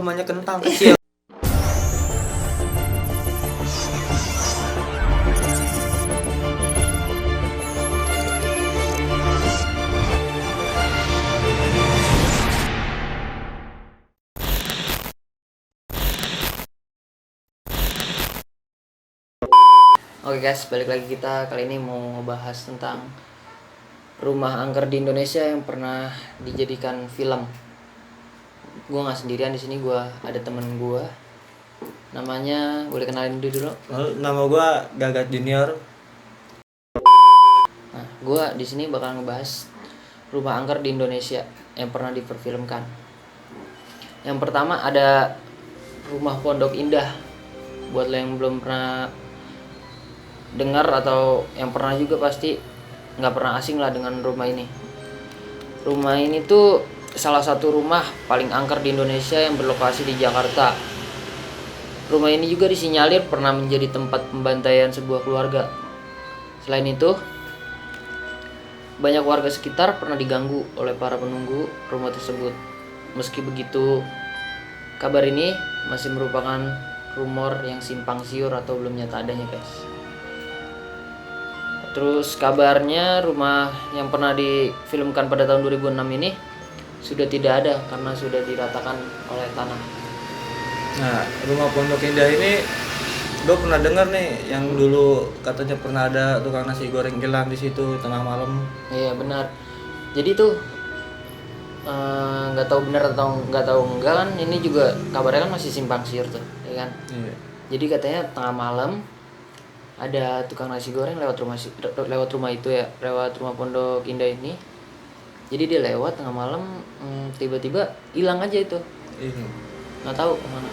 Namanya kentang kecil. Oke guys, balik lagi kita kali ini mau ngebahas tentang rumah angker di Indonesia yang pernah dijadikan film. Gue nggak sendirian di sini, gue ada temen gue. Namanya boleh kenalin dulu. Nama gua Gagat Junior. Nah, gue di sini bakal ngebahas rumah angker di Indonesia yang pernah diperfilmkan. Yang pertama ada Rumah Pondok Indah. Buat lo yang belum pernah dengar atau yang pernah juga pasti nggak pernah asing lah dengan rumah ini. Rumah ini tuh salah satu rumah paling angker di Indonesia yang berlokasi di Jakarta. Rumah ini juga disinyalir pernah menjadi tempat pembantaian sebuah keluarga. Selain itu, banyak warga sekitar pernah diganggu oleh para penunggu rumah tersebut. Meski begitu, kabar ini masih merupakan rumor yang simpang siur atau belum nyata adanya, guys. Terus kabarnya rumah yang pernah difilmkan pada tahun 2006 ini sudah tidak ada karena sudah diratakan oleh tanah. Nah, rumah Pondok Indah ini gua pernah dengar nih yang dulu katanya pernah ada tukang nasi goreng hilang di situ tengah malam. Iya benar. Jadi tuh nggak tahu benar atau nggak tahu enggak kan, ini juga kabarnya kan masih simpang siur tuh, ya kan. Iya. Jadi katanya tengah malam ada tukang nasi goreng lewat rumah itu ya, lewat rumah Pondok Indah ini. Jadi dia lewat tengah malam, tiba-tiba hilang aja itu, Ini. nggak tahu kemana.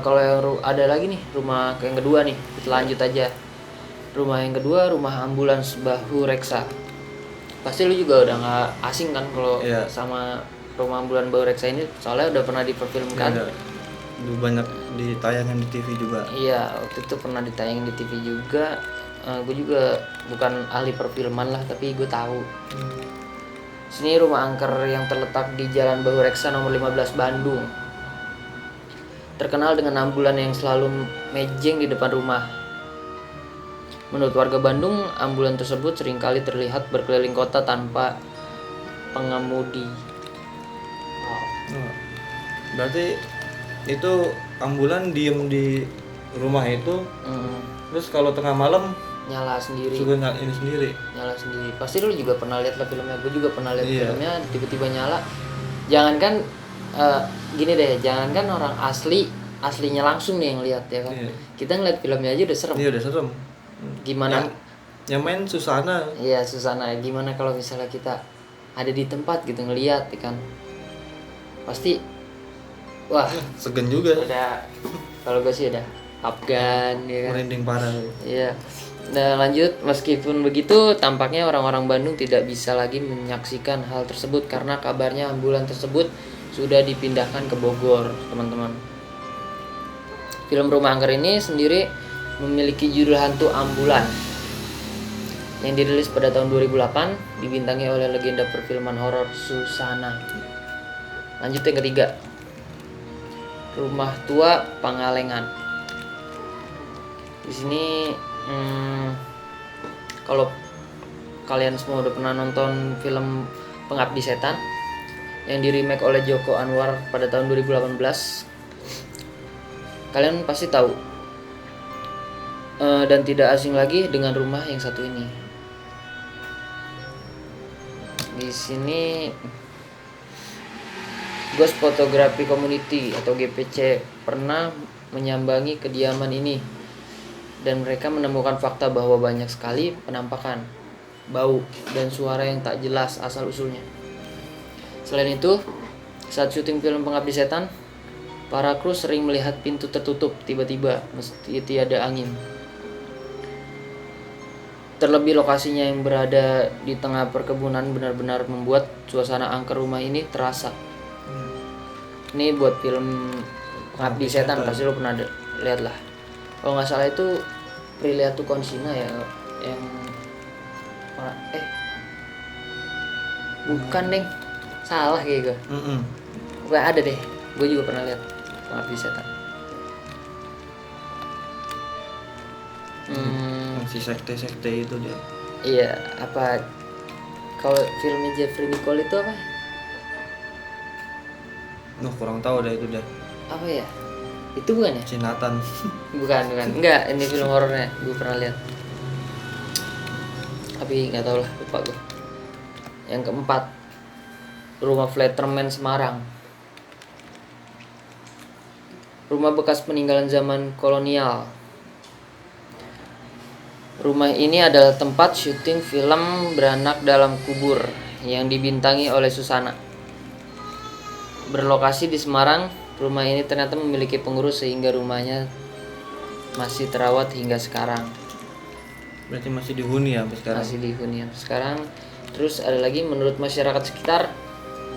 Kalau yang ada lagi nih rumah yang kedua nih, kita lanjut aja. Rumah yang kedua, rumah ambulans Bahu Reksa. Pasti lu juga udah nggak asing kan kalau Iya. sama rumah ambulans Bahu Reksa ini, soalnya udah pernah diperfilmkan. Ada. Dulu banyak ditayangin di TV juga. Iya, waktu itu pernah ditayangin di TV juga. Gue juga bukan ahli perfilman lah, tapi gue tahu. Sini rumah angker yang terletak di Jalan Bahu Reksa nomor 15 Bandung. Terkenal dengan ambulan yang selalu mejeng di depan rumah. Menurut warga Bandung, ambulan tersebut seringkali terlihat berkeliling kota tanpa pengemudi. Oh. Berarti itu ambulan diem di rumah itu, terus kalau tengah malam Nyala sendiri. suka ini sendiri. Nyala sendiri. Pasti lu juga pernah lihat lah filmnya. Gue juga pernah lihat Iya. filmnya, tiba-tiba nyala. Jangankan gini deh, jangankan orang aslinya langsung nih yang lihat ya kan. Iya. Kita ngeliat filmnya aja udah serem. Iya udah serem. Gimana? Yang main Susana. Iya, Susana. Gimana kalau misalnya kita ada di tempat gitu ngeliat ya kan? Pasti wah, Segen juga. udah, kalau gue sih udah Afgan ya kan. Merinding parah. Iya. Nah lanjut, meskipun begitu tampaknya orang-orang Bandung tidak bisa lagi menyaksikan hal tersebut karena kabarnya ambulan tersebut sudah dipindahkan ke Bogor, teman-teman. Film Rumah Angker ini sendiri memiliki judul Hantu Ambulan yang dirilis pada tahun 2008, dibintangi oleh legenda perfilman horor Susana. Lanjut yang ketiga, Rumah Tua Pangalengan. Di sini kalau kalian semua udah pernah nonton film Pengabdi Setan yang di-remake oleh Joko Anwar pada tahun 2018, kalian pasti tahu dan tidak asing lagi dengan rumah yang satu ini. Di sini Ghost Photography Community atau GPC pernah menyambangi kediaman ini dan mereka menemukan fakta bahwa banyak sekali penampakan, bau, dan suara yang tak jelas asal-usulnya. Selain itu, saat syuting film Pengabdi Setan, para kru sering melihat pintu tertutup tiba-tiba meski tiada angin. Terlebih lokasinya yang berada di tengah perkebunan benar-benar membuat suasana angker rumah ini terasa. Ini buat film Pengabdi Setan, pasti lo pernah lihat lah. Kalau nggak salah itu Prilly Latuconsina ya yang bukan deng, salah kayak gue. pokoknya ada deh, gue juga pernah lihat Pengabdi Setan. Yang si sekte-sekte itu dia. Iya, apa kalau filmnya Jeffrey Nicole itu apa? Kurang tahu deh itu deh. Apa ya? Itu bukan ya? Si Nathan. Bukan. Enggak, ini film horornya. Gue pernah lihat. Tapi nggak tahu lah, lupa gue. Yang keempat, Rumah Flatterman Semarang. Rumah bekas peninggalan zaman kolonial. Rumah ini adalah tempat syuting film Beranak Dalam Kubur yang dibintangi oleh Susana. Berlokasi di Semarang, rumah ini ternyata memiliki pengurus sehingga rumahnya masih terawat hingga sekarang. Berarti masih dihuni ya sampai sekarang. Masih dihuni sekarang. Terus ada lagi, menurut masyarakat sekitar,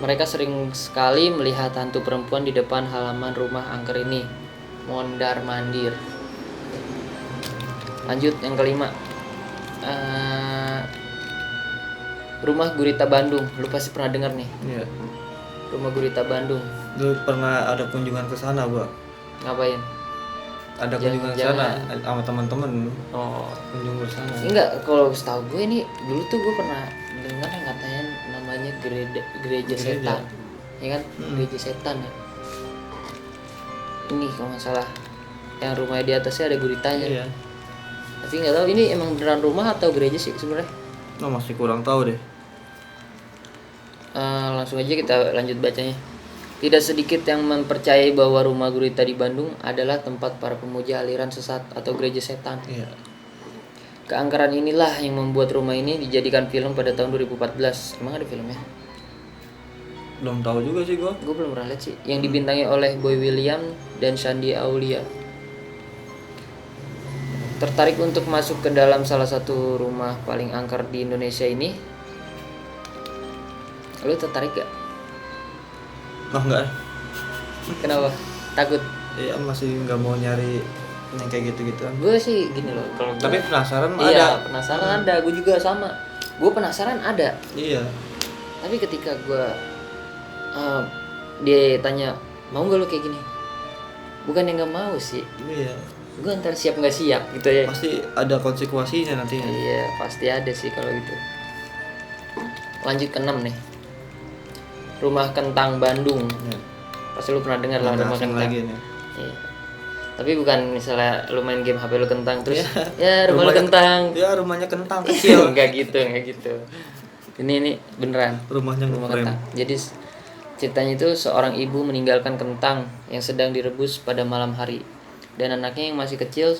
mereka sering sekali melihat hantu perempuan di depan halaman rumah angker ini. Mondar mandir. Lanjut yang kelima, Rumah Gurita Bandung. Lu pasti pernah dengar nih, Iya. Rumah Gurita Bandung. Dulu pernah ada kunjungan ke sana gua. Ngapain? Ada kunjungan ke sana sama teman-teman. Oh, Kunjung ke sana. enggak, kalau setahu gue ini dulu tuh gue pernah dengar yang katanya namanya gereja setan, ya kan? Gereja setan ya. Ini kalau nggak salah, yang rumahnya di atasnya ada guritanya. Iya. Tapi nggak tahu ini emang beneran rumah atau gereja sih sebenarnya. Masih kurang tahu deh. Langsung aja kita lanjut bacanya. Tidak sedikit yang mempercayai bahwa rumah gurita di Bandung adalah tempat para pemuja aliran sesat atau gereja setan. Iya. Keangkeran inilah yang membuat rumah ini dijadikan film pada tahun 2014. Emang ada filmnya? Belum tahu juga sih gua. Gue belum pernah lihat sih. Yang dibintangi oleh Boy William dan Shandy Aulia. Tertarik untuk masuk ke dalam salah satu rumah paling angker di Indonesia ini? Lu tertarik gak? Enggak. Kenapa? Takut? Iya, masih nggak mau nyari yang kayak gitu-gitu. Gue sih gini loh, kalau Tapi penasaran iya, ada. penasaran ada. Gue juga sama. Gue penasaran ada. Iya. Tapi ketika gue dia tanya, mau gak lu kayak gini? Bukan yang gak mau sih. Iya. Gue ntar siap gak siap gitu ya. Pasti ada konsekuensinya nantinya. Iya, pasti ada sih kalau gitu. Lanjut ke 6 nih. Rumah Kentang Bandung. Iya. Pasti lu pernah dengar lah Nggak Rumah asing Kentang. lagi nih. Iya. Tapi bukan misalnya lu main game HP lu kentang terus ya rumah lu kentang. Ya rumahnya kentang kecil. Enggak gitu. Ini beneran. Rumahnya Rumah nge-frame. kentang. Jadi ceritanya itu seorang ibu meninggalkan kentang yang sedang direbus pada malam hari dan anaknya yang masih kecil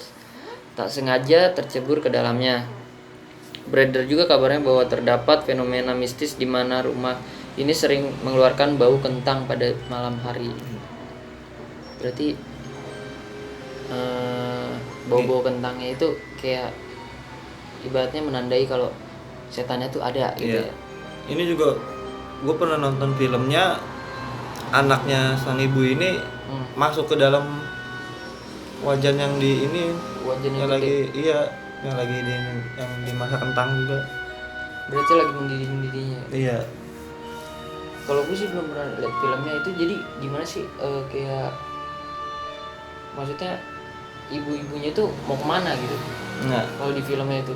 tak sengaja tercebur ke dalamnya. Beredar juga kabarnya bahwa terdapat fenomena mistis di mana rumah ini sering mengeluarkan bau kentang pada malam hari. Berarti bau-bau kentangnya itu kayak ibaratnya menandai kalau setannya tuh ada gitu Iya. ya. Ini juga gue pernah nonton filmnya, anaknya sang ibu ini masuk ke dalam wajan yang di ini Wajan yang yang lagi yang lagi yang dimasak kentang juga. Berarti lagi mendidih-mendidihnya. Iya. Kalau gue sih belum pernah lihat filmnya itu, jadi gimana sih kayak maksudnya ibu-ibunya tuh mau kemana gitu? Nah, Kalau di filmnya itu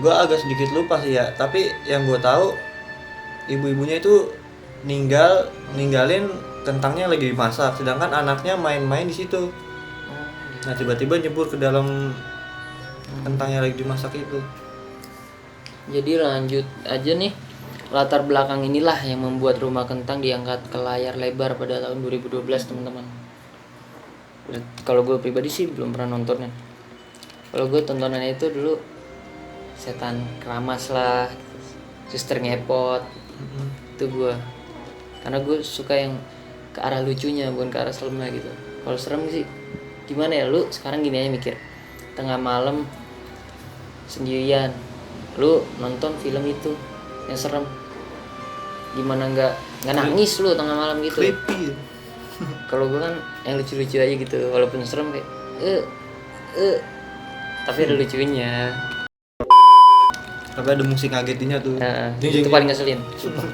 gue agak sedikit lupa sih ya. Tapi yang gue tahu ibu-ibunya itu ninggalin kentangnya lagi dimasak, sedangkan anaknya main-main di situ. Nah tiba-tiba nyebur ke dalam kentangnya lagi dimasak itu. jadi lanjut aja nih. Latar belakang inilah yang membuat Rumah Kentang diangkat ke layar lebar pada tahun 2012 teman-teman. Kalau gue pribadi sih belum pernah nontonnya. Kalau gue tontonannya itu dulu Setan Keramas lah, Suster Ngepot. Itu gue, karena gue suka yang ke arah lucunya bukan ke arah seremnya gitu. Kalau serem sih gimana ya, lu sekarang gini aja mikir, tengah malam sendirian lu nonton film itu yang serem, gimana nggak nangis lu tengah malam gitu. Creepy. Kalau gue kan yang lucu-lucu aja gitu, walaupun serem kayak tapi ada lucunya. Tapi ada musik ngagetinnya tuh. Nah, itu paling ngeselin, sumpah.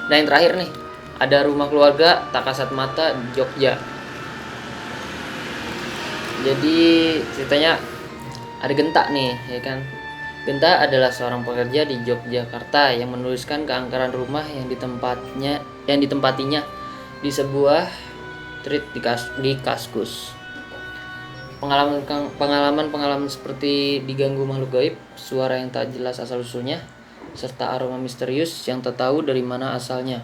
Nah yang terakhir nih, ada rumah keluarga tak kasat mata Jogja. Jadi ceritanya ada Genta nih, ya kan. Genta adalah seorang pekerja di Yogyakarta yang menuliskan keangkeran rumah yang ditempatinya di sebuah treat di Kaskus. Pengalaman seperti diganggu makhluk gaib, suara yang tak jelas asal usulnya, serta aroma misterius yang tak tahu dari mana asalnya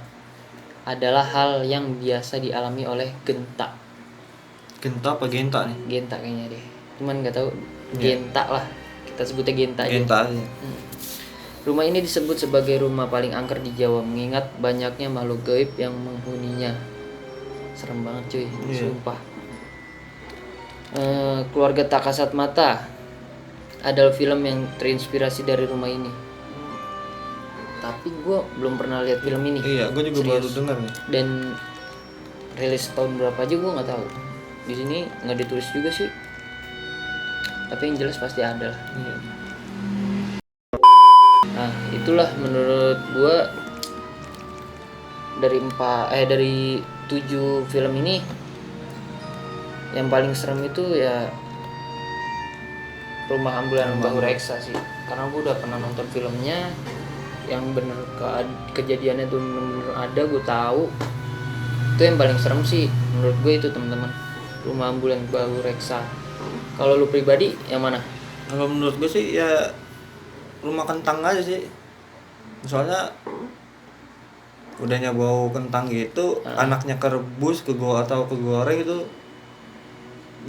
adalah hal yang biasa dialami oleh Genta. Genta apa Genta nih? Genta kayaknya deh. Cuman nggak tahu. Iya. Genta lah. Kita sebutnya Genta aja. Genta aja. Rumah ini disebut sebagai rumah paling angker di Jawa mengingat banyaknya makhluk gaib yang menghuninya. Serem banget cuy, Iya. sumpah. Keluarga Tak Kasat Mata adalah film yang terinspirasi dari rumah ini. Tapi gue belum pernah lihat film ini. Iya, gue juga baru Serius. dengar nih. Dan rilis tahun berapa aja gue nggak tahu. Di sini nggak ditulis juga sih. Tapi yang jelas pasti ada lah. Iya. Nah, itulah menurut gue dari 7 film ini yang paling serem itu ya Rumah Ambulan Bahu Reksa sih. Karena gue udah pernah nonton filmnya yang bener kejadiannya tuh bener ada, gue tahu. Itu yang paling serem sih menurut gue itu, teman-teman. Rumah Ambulan Bahu Reksa. Kalau lu pribadi yang mana? Kalau menurut gue sih ya rumah kentang aja sih. Soalnya udahnya bau kentang gitu, anaknya kerebus, atau kegoreng itu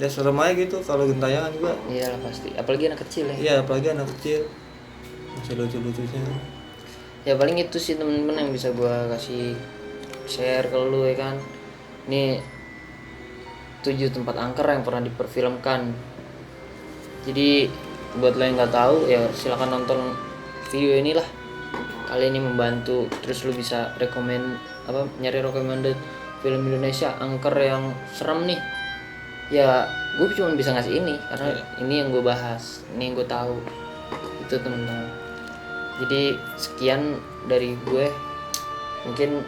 ya serem aja gitu. Kalau gentayangan juga. Iyalah pasti. Apalagi anak kecil ya. Iya, apalagi anak kecil. Masih lucu-lucunya. Ya paling itu sih temen-temen yang bisa gua kasih share ke lu ya kan. Ini 7 tempat angker yang pernah diperfilmkan. Jadi buat lo yang nggak tahu ya silakan nonton video inilah. Kali ini membantu, terus lu bisa nyari recommended film Indonesia angker yang serem nih. Ya gue cuma bisa ngasih ini karena ini yang gue bahas, ini yang gue tahu. Itu teman-teman. Jadi sekian dari gue. Mungkin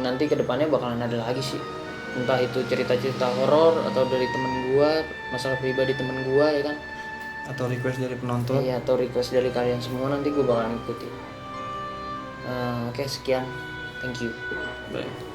nanti kedepannya bakalan ada lagi sih, entah itu cerita-cerita horor atau dari temen gue, masalah pribadi temen gue ya kan, Atau request dari penonton. iya, atau request dari kalian semua, nanti gue bakalan ikutin. Oke, sekian, thank you. Baik.